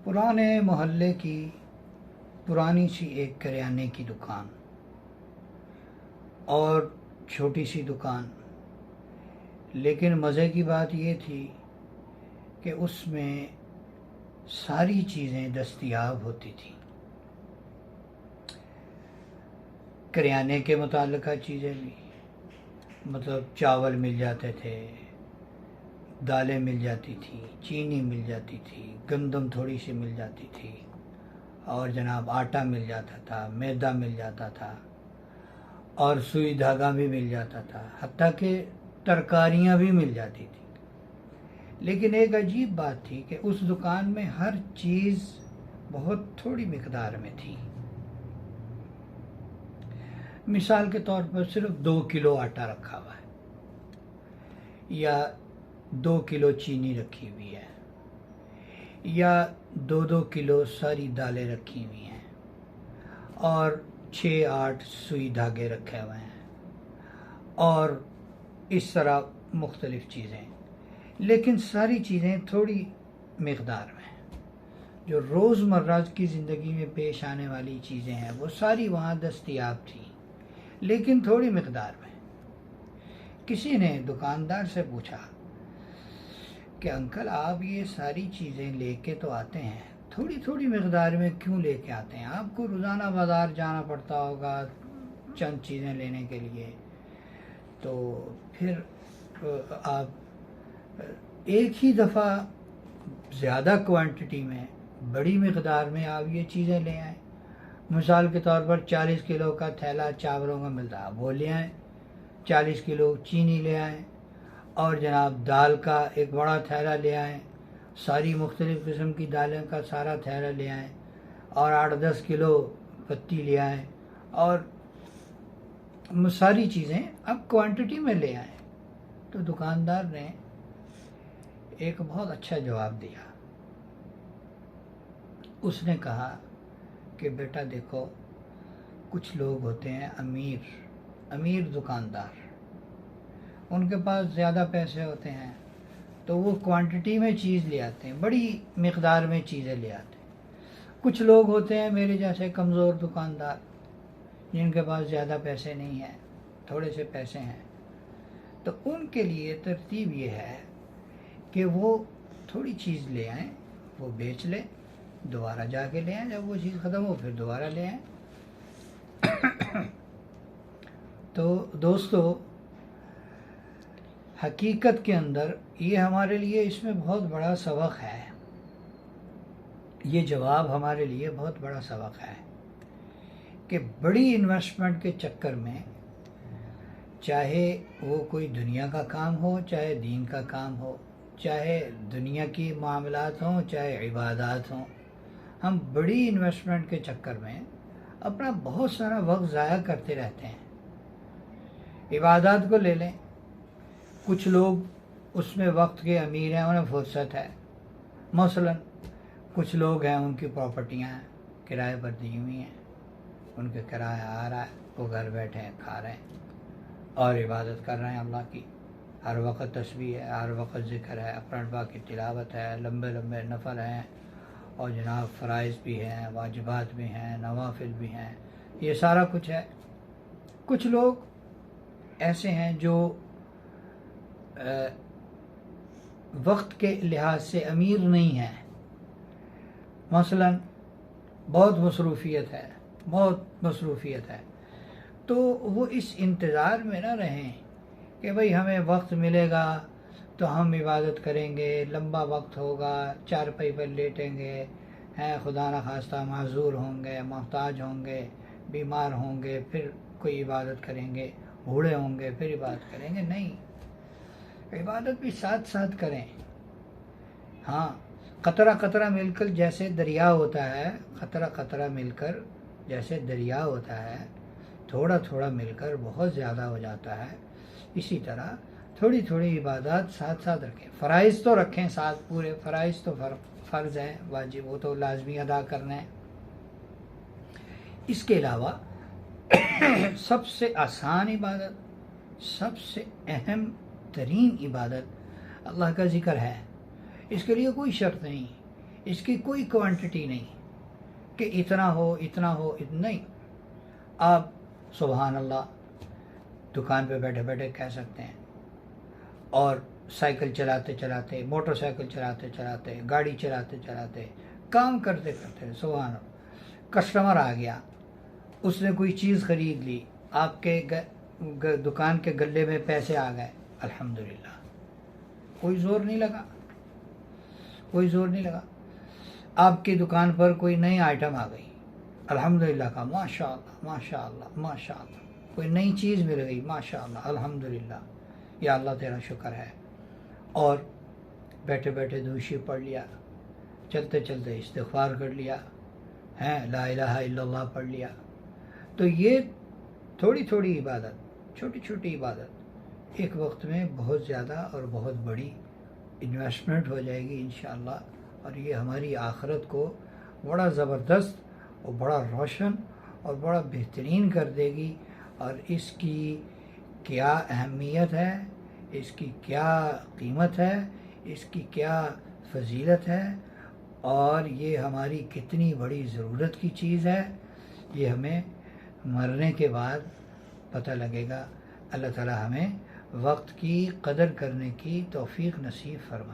पुराने मोहल्ले की पुरानी सी एक करियाने की दुकान और छोटी सी दुकान, लेकिन मज़े की बात ये थी कि उसमें सारी चीज़ें दस्तयाब होती थी। करियाने के मुताल्लिक़ा चीज़ें भी, मतलब चावल मिल जाते थे, दालें मिल जाती थी, चीनी मिल जाती थी, गंदम थोड़ी सी मिल जाती थी, और जनाब आटा मिल जाता था, मैदा मिल जाता था, और सुई धागा भी मिल जाता था, हत्ता कि तरकारियाँ भी मिल जाती थी। लेकिन एक अजीब बात थी कि उस दुकान में हर चीज़ बहुत थोड़ी मिकदार में थी। मिसाल के तौर पर सिर्फ 2 किलो आटा रखा हुआ है, या 2 किलो चीनी रखी हुई है, या 2-2 किलो सारी दालें रखी हुई हैं, और 6-8 सुई धागे रखे हुए हैं, और इस तरह मुख्तलिफ़ चीज़ें। लेकिन सारी चीज़ें थोड़ी मिकदार में। जो रोज़मर्रा की ज़िंदगी में पेश आने वाली चीज़ें हैं वो सारी वहाँ दस्तयाब थी, लेकिन थोड़ी मिकदार में। किसी ने दुकानदार से पूछा कि अंकल, आप ये सारी चीज़ें लेके तो आते हैं, थोड़ी थोड़ी मिकदार में क्यों लेके आते हैं? आपको रोज़ाना बाज़ार जाना पड़ता होगा चंद चीज़ें लेने के लिए, तो फिर आप एक ही दफ़ा ज़्यादा क्वांटिटी में, बड़ी मिकदार में आप ये चीज़ें ले आएँ। मिसाल के तौर पर 40 किलो का थैला चावलों का मिलता है, वो ले आएँ। 40 किलो चीनी ले आएँ, और जनाब दाल का एक बड़ा थैला ले आएँ, सारी मुख्तलिफ़ किस्म की दालें का सारा थैला ले आएँ, और 8-10 किलो पत्ती ले आएँ, और सारी चीज़ें अब क्वांटिटी में ले आएँ। तो दुकानदार ने एक बहुत अच्छा जवाब दिया। उसने कहा कि बेटा देखो, कुछ लोग होते हैं अमीर दुकानदार, उनके पास ज़्यादा पैसे होते हैं तो वो क्वांटिटी में चीज़ ले आते हैं, बड़ी मिकदार में चीज़ें ले आते हैं। कुछ लोग होते हैं मेरे जैसे कमज़ोर दुकानदार, जिनके पास ज़्यादा पैसे नहीं हैं, थोड़े से पैसे हैं, तो उनके लिए तरतीब ये है कि वो थोड़ी चीज़ ले आएँ, वो बेच लें, दोबारा जाके ले आएँ, जब वो चीज़ ख़त्म हो फिर दोबारा ले आएँ। तो दोस्तों, हकीकत के अंदर ये हमारे लिए इसमें बहुत बड़ा सबक है, ये जवाब हमारे लिए बहुत बड़ा सबक है कि बड़ी इन्वेस्टमेंट के चक्कर में, चाहे वो कोई दुनिया का काम हो, चाहे दीन का काम हो, चाहे दुनिया की मामलात हों, चाहे इबादत हों, हम बड़ी इन्वेस्टमेंट के चक्कर में अपना बहुत सारा वक्त ज़ाया करते रहते हैं। इबादत को ले लें, कुछ लोग उसमें वक्त के अमीर हैं, उन्हें फुर्सत है। मसलन कुछ लोग हैं, उनकी प्रॉपर्टियां किराए पर दी हुई हैं, उनके किराया आ रहा है, वो घर बैठे हैं, खा रहे हैं और इबादत कर रहे हैं अल्लाह की। हर वक्त तस्बीह है, हर वक्त ज़िक्र है, कुरान पाक की तिलावत है, लंबे लंबे नफल हैं, और जनाब फ़राइज़ भी हैं, वाजिबात भी हैं, नवाफिल भी हैं, ये सारा कुछ है। कुछ लोग ऐसे हैं जो वक्त के लिहाज से अमीर नहीं हैं, मसलन बहुत मसरूफ़ियत है, तो वो इस इंतज़ार में ना रहें कि भाई हमें वक्त मिलेगा तो हम इबादत करेंगे, लंबा वक्त होगा, चारपाई पर लेटेंगे, हैं खुदा न खास्ता माज़ूर होंगे, मोहताज होंगे, बीमार होंगे, फिर कोई इबादत करेंगे, बूढ़े होंगे फिर इबादत करेंगे। नहीं, इबादत भी साथ साथ करें। हाँ, कतरा कतरा मिलकर जैसे दरिया होता है, कतरा कतरा मिलकर जैसे दरिया होता है, थोड़ा थोड़ा मिलकर बहुत ज़्यादा हो जाता है, इसी तरह थोड़ी थोड़ी इबादत साथ साथ रखें। फ़राइज़ तो रखें साथ, पूरे फ़राइज़ तो फ़र्ज़ है, वाजिब, वो तो लाजमी अदा करना है। इसके अलावा सबसे आसान इबादत, सबसे अहम तरीन इबादत अल्लाह का ज़िक्र है। इसके लिए कोई शर्त नहीं, इसकी कोई क्वांटिटी नहीं कि इतना हो इतना हो नहीं। आप सुभान अल्लाह दुकान पे बैठे बैठे कह सकते हैं, और साइकिल चलाते चलाते, मोटरसाइकिल चलाते चलाते, गाड़ी चलाते चलाते, काम करते करते, सुभान अल्लाह। कस्टमर आ गया, उसने कोई चीज़ ख़रीद ली, आपके दुकान के गले में पैसे आ गए, अल्हम्दुलिल्लाह, कोई ज़ोर नहीं लगा, कोई ज़ोर नहीं लगा। आपकी दुकान पर कोई नई आइटम आ गई, अल्हम्दुलिल्लाह का माशाअल्लाह माशाअल्लाह माशाअल्लाह, कोई नई चीज़ मिल गई, माशाअल्लाह अल्हम्दुलिल्लाह, या अल्लाह तेरा शुक्र है। और बैठे बैठे दूशी पढ़ लिया, चलते चलते इस्तिग़फ़ार कर लिया, हैं ला इलाहा इल्लल्लाह पढ़ लिया। तो ये थोड़ी थोड़ी इबादत, छोटी छोटी इबादत एक वक्त में बहुत ज़्यादा और बहुत बड़ी इन्वेस्टमेंट हो जाएगी इंशाअल्लाह, और ये हमारी आखिरत को बड़ा ज़बरदस्त और बड़ा रोशन और बड़ा बेहतरीन कर देगी। और इसकी क्या अहमियत है, इसकी क्या कीमत है, इसकी क्या फजीलत है, और ये हमारी कितनी बड़ी ज़रूरत की चीज़ है, ये हमें मरने के बाद पता लगेगा। अल्लाह ताला हमें वक्त की कदर करने की तौफीक नसीब फरमाए।